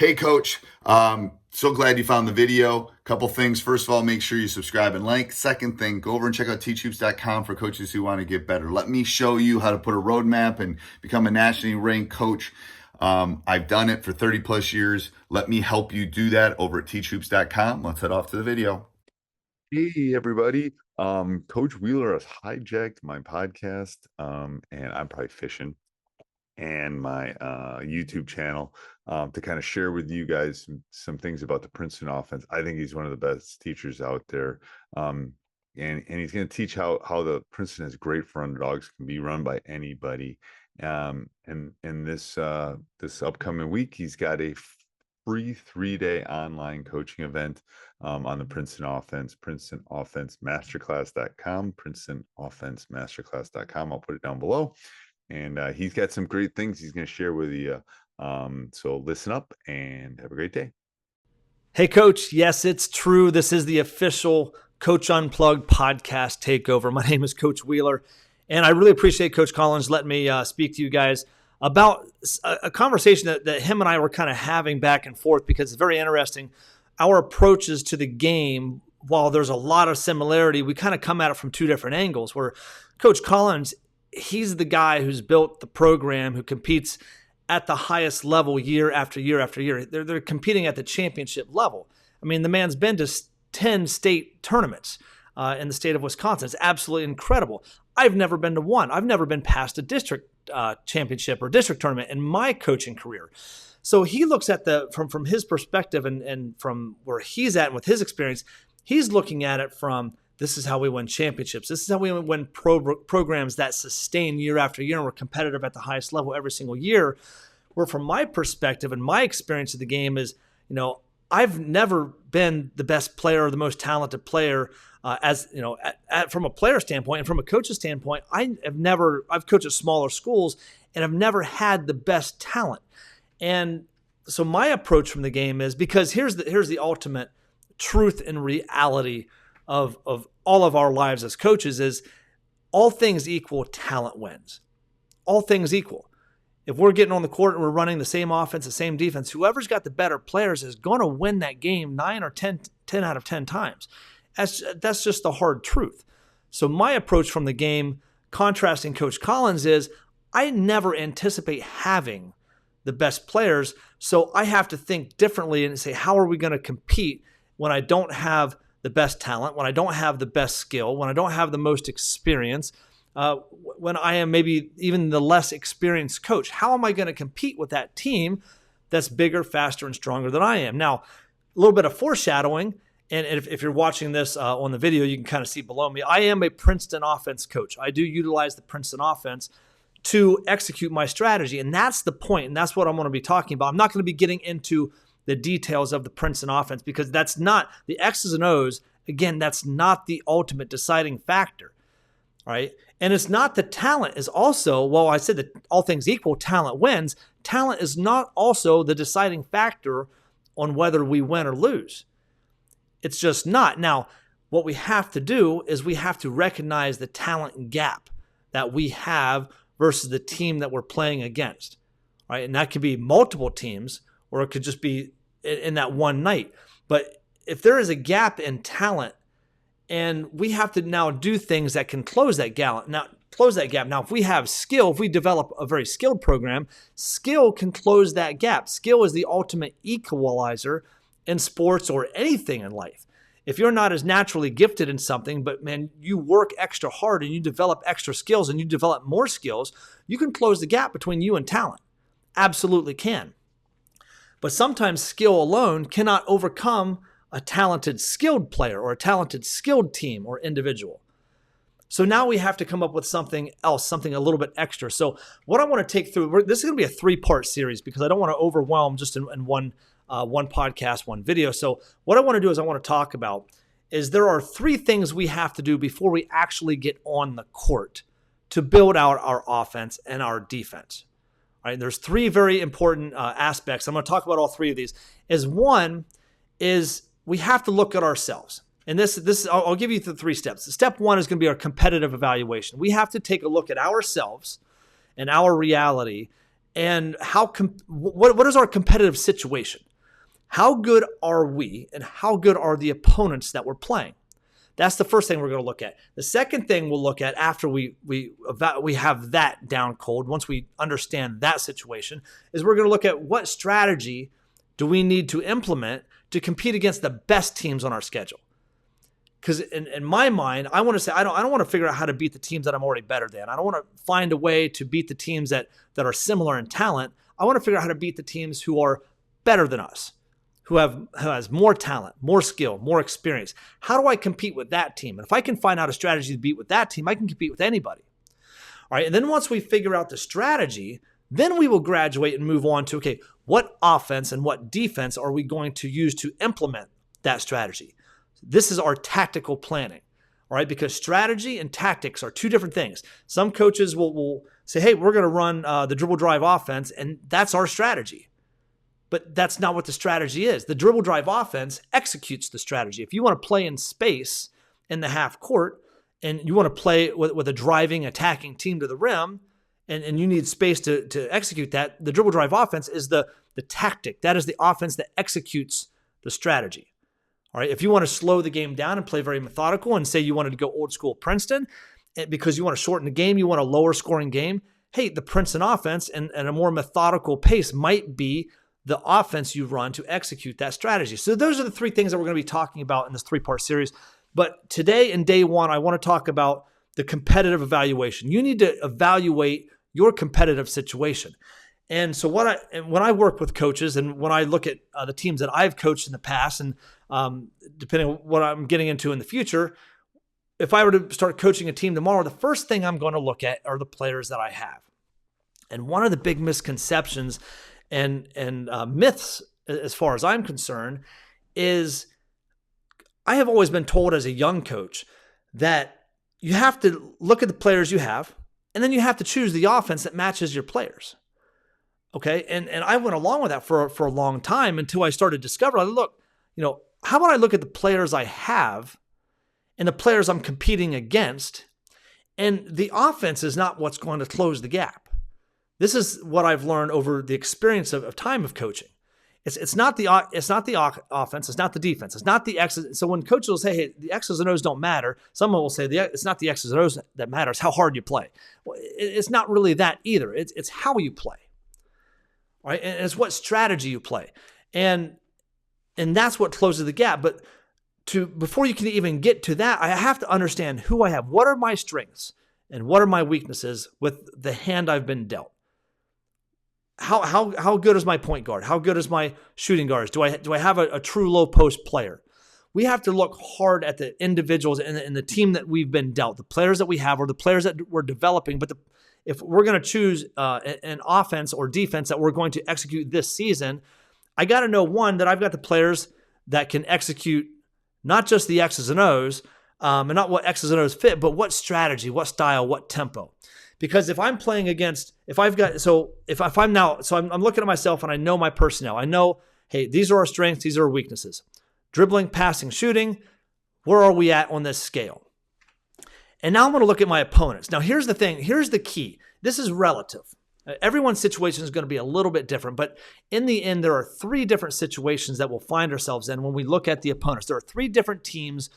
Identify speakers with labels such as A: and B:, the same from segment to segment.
A: Hey, Coach. So glad you found the video. Couple things. First of all, make sure you subscribe and like. Second thing, go over and check out teachhoops.com for coaches who want to get better. Let me show you how to put a roadmap and become a nationally ranked coach. I've done it for 30 plus years. Let me help you do that over at teachhoops.com. Let's head off to the video.
B: Hey, everybody. Coach Wheeler has hijacked my podcast, and I'm probably fishing, and my YouTube channel to kind of share with you guys some things about the Princeton offense. I think he's one of the best teachers out there. And he's going to teach how the Princeton is great for underdogs, can be run by anybody. And this upcoming week, he's got a free 3-day online coaching event on the Princeton offense, PrincetonOffenseMasterclass.com, PrincetonOffenseMasterclass.com. I'll put it down below. And he's got some great things he's going to share with you. So listen up and have a great day.
C: Hey, Coach. Yes, it's true. This is the official Coach Unplugged podcast takeover. My name is Coach Wheeler, and I really appreciate Coach Collins letting me speak to you guys about a conversation that him and I were kind of having back and forth, because it's very interesting. Our approaches to the game, while there's a lot of similarity, we kind of come at it from two different angles, where Coach Collins, he's the guy who's built the program, who competes at the highest level year after year after year. They're competing at the championship level. I mean, the man's been to 10 state tournaments in the state of Wisconsin. It's absolutely incredible. I've never been to one. I've never been past a district championship or district tournament in my coaching career. So he looks at from his perspective and from where he's at and with his experience, he's looking at it from, this is how we win championships. This is how we win programs that sustain year after year and we're competitive at the highest level every single year. Where from my perspective and my experience of the game is, I've never been the best player or the most talented player from a player standpoint, and from a coach's standpoint, I've coached at smaller schools and I've never had the best talent. And so my approach from the game is, because here's the ultimate truth and reality of all of our lives as coaches is, all things equal, talent wins. All things equal. If we're getting on the court and we're running the same offense, the same defense, whoever's got the better players is going to win that game 9 or 10 out of 10 times. That's just the hard truth. So my approach from the game, contrasting Coach Collins, is I never anticipate having the best players, so I have to think differently and say, how are we going to compete when I don't have the best talent, when I don't have the best skill, when I don't have the most experience, when I am maybe even the less experienced coach? How am I going to compete with that team that's bigger, faster, and stronger than I am? Now, a little bit of foreshadowing, and if you're watching this on the video, you can kind of see below me, I am a Princeton offense coach. I do utilize the Princeton offense to execute my strategy, and that's the point, and that's what I'm going to be talking about. I'm not going to be getting into the details of the Princeton offense, because that's not the X's and O's. Again, that's not the ultimate deciding factor, right? And it's not the talent is also, well, I said that all things equal, talent wins. Talent is not also the deciding factor on whether we win or lose. It's just not. Now, what we have to do is we have to recognize the talent gap that we have versus the team that we're playing against, right? And that could be multiple teams, or it could just be in that one night. But if there is a gap in talent, and we have to now do things that can close that gap. Now, if we have skill, if we develop a very skilled program, skill can close that gap. Skill is the ultimate equalizer in sports or anything in life. If you're not as naturally gifted in something, but man, you work extra hard and you develop extra skills and you develop more skills, you can close the gap between you and talent. Absolutely can. But sometimes skill alone cannot overcome a talented, skilled player or a talented, skilled team or individual. So now we have to come up with something else, something a little bit extra. So what I want to take through, this is going to be a 3-part series, because I don't want to overwhelm just in one podcast, one video. So what I want to do is I want to talk about is there are 3 things we have to do before we actually get on the court to build out our offense and our defense. All right, there's 3 very important aspects. I'm going to talk about all 3 of these. One is we have to look at ourselves. And I'll give you the 3 steps. Step 1 is going to be our competitive evaluation. We have to take a look at ourselves and our reality and what is our competitive situation. How good are we and how good are the opponents that we're playing? That's the first thing we're going to look at. The second thing we'll look at after we have that down cold, once we understand that situation, is we're going to look at what strategy do we need to implement to compete against the best teams on our schedule. Because in my mind, I want to say I don't want to figure out how to beat the teams that I'm already better than. I don't want to find a way to beat the teams that are similar in talent. I want to figure out how to beat the teams who are better than us, who has more talent, more skill, more experience. How do I compete with that team? And if I can find out a strategy to beat with that team, I can compete with anybody. All right. And then once we figure out the strategy, then we will graduate and move on to, okay, what offense and what defense are we going to use to implement that strategy? This is our tactical planning. All right. Because strategy and tactics are two different things. Some coaches will say, hey, we're going to run the dribble drive offense, and that's our strategy. But that's not what the strategy is. The dribble drive offense executes the strategy. If you want to play in space in the half court and you want to play with a driving, attacking team to the rim, and you need space to execute that, the dribble drive offense is the tactic. That is the offense that executes the strategy. All right. If you want to slow the game down and play very methodical and say you wanted to go old school Princeton because you want to shorten the game, you want a lower scoring game, hey, the Princeton offense and a more methodical pace might be the offense you run to execute that strategy. So those are the three things that we're going to be talking about in this 3-part series. But today in day one, I want to talk about the competitive evaluation. You need to evaluate your competitive situation. And so when I work with coaches and when I look at the teams that I've coached in the past, and depending on what I'm getting into in the future, if I were to start coaching a team tomorrow, the first thing I'm going to look at are the players that I have. And one of the big misconceptions and myths, as far as I'm concerned, is I have always been told as a young coach that you have to look at the players you have, and then you have to choose the offense that matches your players. Okay, and I went along with that for a long time until I started discovering, look, how about I look at the players I have and the players I'm competing against, and the offense is not what's going to close the gap. This is what I've learned over the experience of time of coaching. It's not the offense, it's not the defense, it's not the X's. So when coaches will say, hey, the X's and O's don't matter, someone will say it's not the X's and O's that matters, how hard you play. Well, it's not really that either. It's how you play. Right? And it's what strategy you play. And that's what closes the gap. But before you can even get to that, I have to understand who I have. What are my strengths and what are my weaknesses with the hand I've been dealt? How good is my point guard? How good is my shooting guards? Do I have a true low post player? We have to look hard at the individuals and the team that we've been dealt, the players that we have or the players that we're developing. But if we're going to choose an offense or defense that we're going to execute this season, I got to know, one, that I've got the players that can execute not just the X's and O's and not what X's and O's fit, but what strategy, what style, what tempo. Because if I'm playing against, I'm looking at myself and I know my personnel. I know, hey, these are our strengths, these are our weaknesses. Dribbling, passing, shooting, where are we at on this scale? And now I'm going to look at my opponents. Now, here's the thing. Here's the key. This is relative. Everyone's situation is going to be a little bit different, but in the end, there are 3 different situations that we'll find ourselves in when we look at the opponents. There are 3 different teams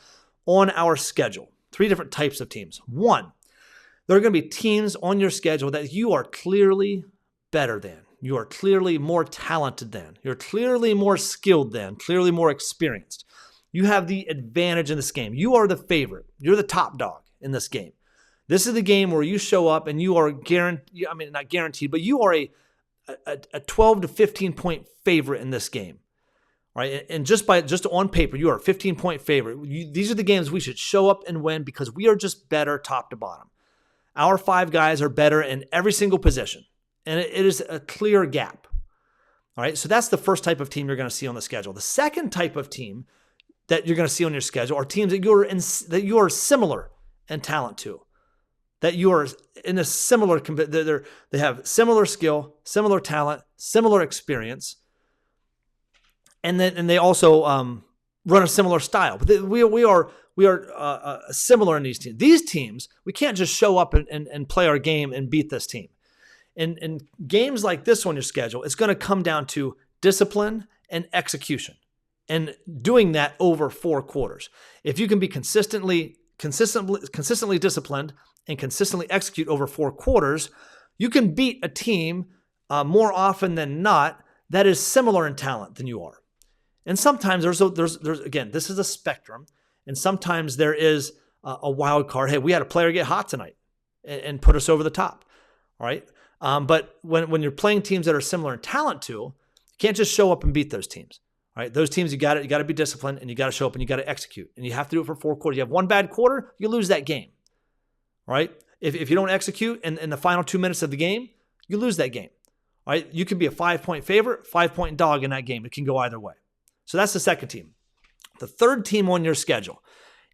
C: on our schedule, 3 different types of teams. 1, there are going to be teams on your schedule that you are clearly better than. You are clearly more talented than. You're clearly more skilled than, clearly more experienced. You have the advantage in this game. You are the favorite. You're the top dog in this game. This is the game where you show up and you are not guaranteed, but you are a 12 to 15 point favorite in this game. Right? And just on paper, you are a 15-point favorite. These are the games we should show up and win because we are just better top to bottom. Our 5 guys are better in every single position, and it is a clear gap. All right, so that's the first type of team you're going to see on the schedule. The second type of team that you're going to see on your schedule are teams that you are similar in talent to, that you are in a similar. They have similar skill, similar talent, similar experience, and they also run a similar style. But we are similar in these teams. These teams, we can't just show up and play our game and beat this team. In games like this on your schedule, it's going to come down to discipline and execution, and doing that over 4 quarters. If you can be consistently disciplined and consistently execute over 4 quarters, you can beat a team more often than not that is similar in talent than you are. And sometimes there's again, this is a spectrum, and sometimes there is a wild card. Hey, we had a player get hot tonight and put us over the top. All right. But when you're playing teams that are similar in talent to, you can't just show up and beat those teams. All right. Those teams, you got to be disciplined, and you got to show up and you got to execute, and you have to do it for 4 quarters. You have one bad quarter, you lose that game. All right. If you don't execute in the final 2 minutes of the game, you lose that game. All right. You could be a 5-point favorite, 5-point dog in that game. It can go either way. So that's the second team. The third team on your schedule.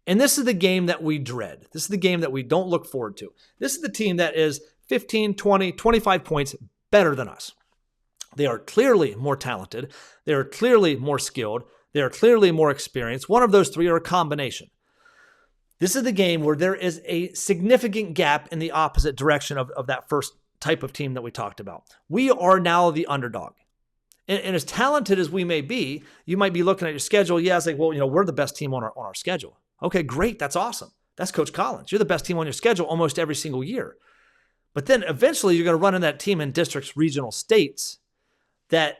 C: And this is the game that we dread. This is the game that we don't look forward to. This is the team that is 15, 20, 25 points better than us. They are clearly more talented. They are clearly more skilled. They are clearly more experienced. One of those three are a combination. This is the game where there is a significant gap in the opposite direction of that first type of team that we talked about. We are now the underdog. And as talented as we may be, you might be looking at your schedule. Yeah, it's like, well, we're the best team on our schedule. Okay, great. That's awesome. That's Coach Collins. You're the best team on your schedule almost every single year. But then eventually you're going to run in that team in districts, regional states that,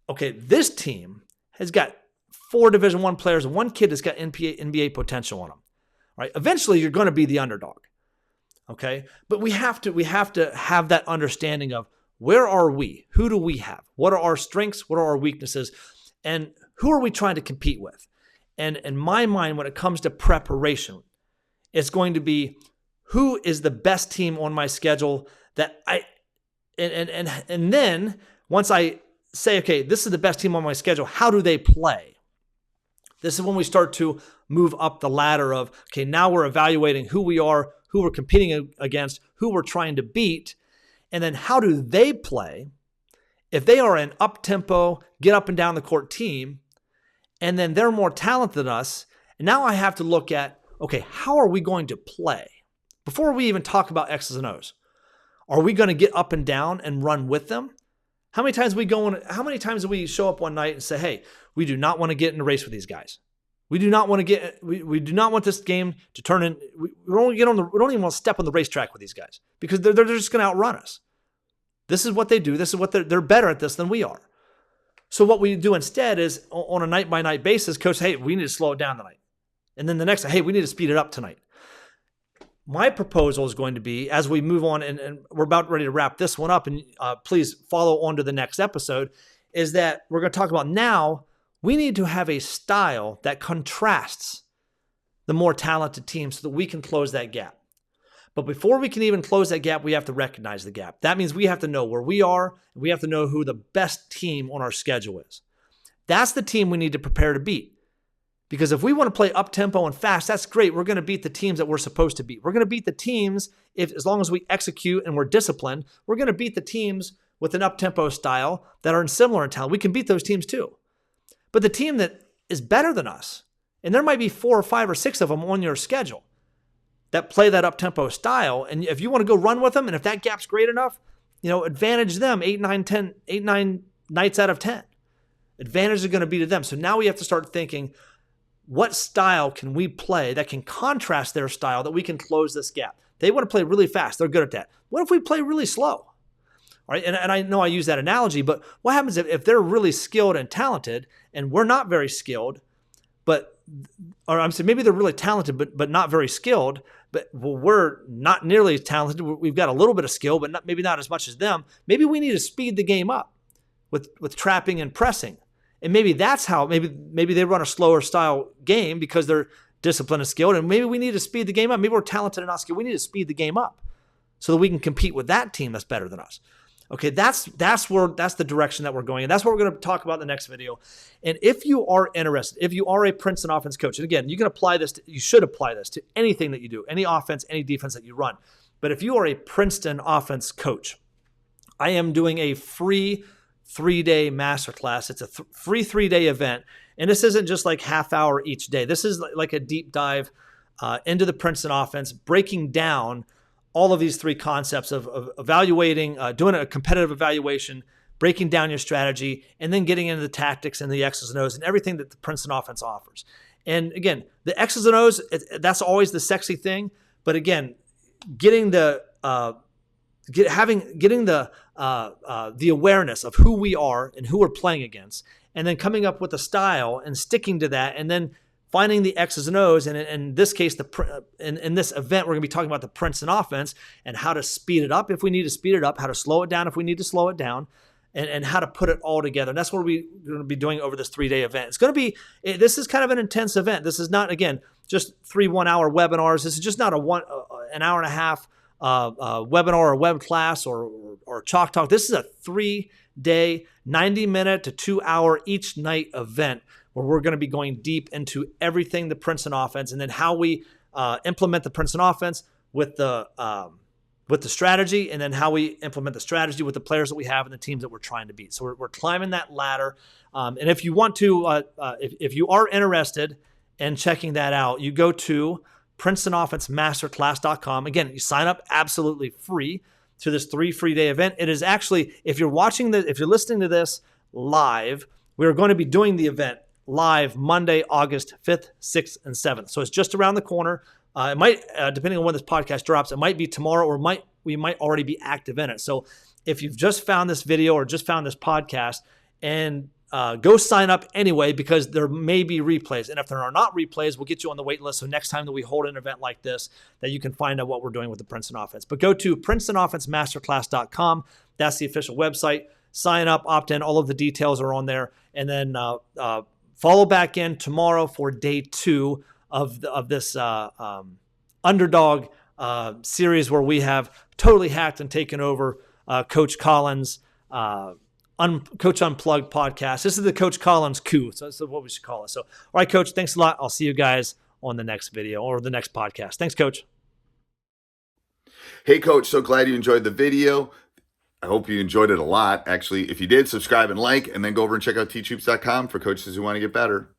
C: okay, this team has got 4 Division I players and 1 kid that's got NBA potential on them. Right? Eventually you're going to be the underdog. Okay? But we have to have that understanding of where are we? Who do we have? What are our strengths? What are our weaknesses? And who are we trying to compete with? And in my mind, when it comes to preparation, it's going to be who is the best team on my schedule that and then once I say, okay, this is the best team on my schedule, how do they play? This is when we start to move up the ladder of, okay, now we're evaluating who we are, who we're competing against, who we're trying to beat, and then how do they play? If they are an up-tempo, get up and down the court team, and then they're more talented than us, and now I have to look at, okay, how are we going to play? Before we even talk about X's and O's, are we going to get up and down and run with them? How many times do we show up one night and say, hey, we do not want to get in a race with these guys. We do not want this game to turn in. We don't even want to step on the racetrack with these guys because they're just going to outrun us. This is what they do. This is what they're better at this than we are. So what we do instead is on a night by night basis, coach, hey, we need to slow it down tonight. And then the next, hey, we need to speed it up tonight. My proposal is going to be, as we move on, and we're about ready to wrap this one up, and please follow on to the next episode, is that we're going to talk about now we need to have a style that contrasts the more talented teams so that we can close that gap. But before we can even close that gap, we have to recognize the gap. That means we have to know where we are, and we have to know who the best team on our schedule is. That's the team we need to prepare to beat. Because if we want to play up-tempo and fast, that's great. We're going to beat the teams that we're supposed to beat. We're going to beat the teams, as long as we execute and we're disciplined, we're going to beat the teams with an up-tempo style that are similar in talent. We can beat those teams too. But the team that is better than us, and there might be 4 or 5 or 6 of them on your schedule that play that up-tempo style, and if you want to go run with them, and if that gap's great enough, advantage them 8, 9 nights out of 10. Advantage are going to be to them. So now we have to start thinking, what style can we play that can contrast their style that we can close this gap? They want to play really fast. They're good at that. What if we play really slow? All right. And I know I use that analogy, but what happens if they're really skilled and talented and we're not very skilled, or I'm saying maybe they're really talented, but not very skilled, but we're not nearly as talented. We've got a little bit of skill, but maybe not as much as them. Maybe we need to speed the game up with trapping and pressing. And maybe that's how, maybe they run a slower style game because they're disciplined and skilled. And maybe we need to speed the game up. Maybe we're talented and not skilled. We need to speed the game up so that we can compete with that team that's better than us. Okay, that's the direction that we're going. And that's what we're going to talk about in the next video. And if you are interested, if you are a Princeton offense coach, and again, you should apply this to anything that you do, any offense, any defense that you run. But if you are a Princeton offense coach, I am doing a free 3-day masterclass. It's a free 3-day event. And this isn't just like half hour each day. This is like a deep dive into the Princeton offense, breaking down all of these 3 concepts of evaluating, doing a competitive evaluation, breaking down your strategy, and then getting into the tactics and the X's and O's and everything that the Princeton offense offers. And again, the X's and O's, that's always the sexy thing. But again, getting the awareness of who we are and who we're playing against, and then coming up with a style and sticking to that, and then finding the X's and O's. And in this case, in this event, we're going to be talking about the Princeton offense and how to speed it up if we need to speed it up, how to slow it down if we need to slow it down, and how to put it all together. And that's what we're going to be doing over this 3-day event. It's going to be, this is kind of an intense event. This is not, again, just 3 1-hour webinars. This is just not an hour and a half webinar or web class or chalk talk. This is a 3-day, 90-minute to 2-hour each night event where we're going to be going deep into everything the Princeton offense, and then how we implement the Princeton offense with the strategy, and then how we implement the strategy with the players that we have and the teams that we're trying to beat. So we're climbing that ladder. And if you want to, if you are interested in checking that out, you go to PrincetonOffenseMasterclass.com. Again, you sign up absolutely free to this 3 free-day event. It is actually, if you're listening to this live, we're going to be doing the event live Monday, August 5th, 6th, and 7th. So it's just around the corner. It might, depending on when this podcast drops, it might be tomorrow, or we might already be active in it. So if you've just found this video or just found this podcast, and go sign up anyway, because there may be replays. And if there are not replays, we'll get you on the wait list. So next time that we hold an event like this, that you can find out what we're doing with the Princeton offense. But go to PrincetonOffenseMasterclass.com. That's the official website. Sign up, opt in. All of the details are on there. And then follow back in tomorrow for day 2 of this underdog series, where we have totally hacked and taken over Coach Collins' Coach Unplugged podcast. This is the Coach Collins coup. So that's what we should call it. So, all right, Coach, thanks a lot. I'll see you guys on the next video or the next podcast. Thanks, Coach.
A: Hey, Coach, so glad you enjoyed the video. I hope you enjoyed it a lot. Actually, if you did, subscribe and like, and then go over and check out teachhoops.com for coaches who want to get better.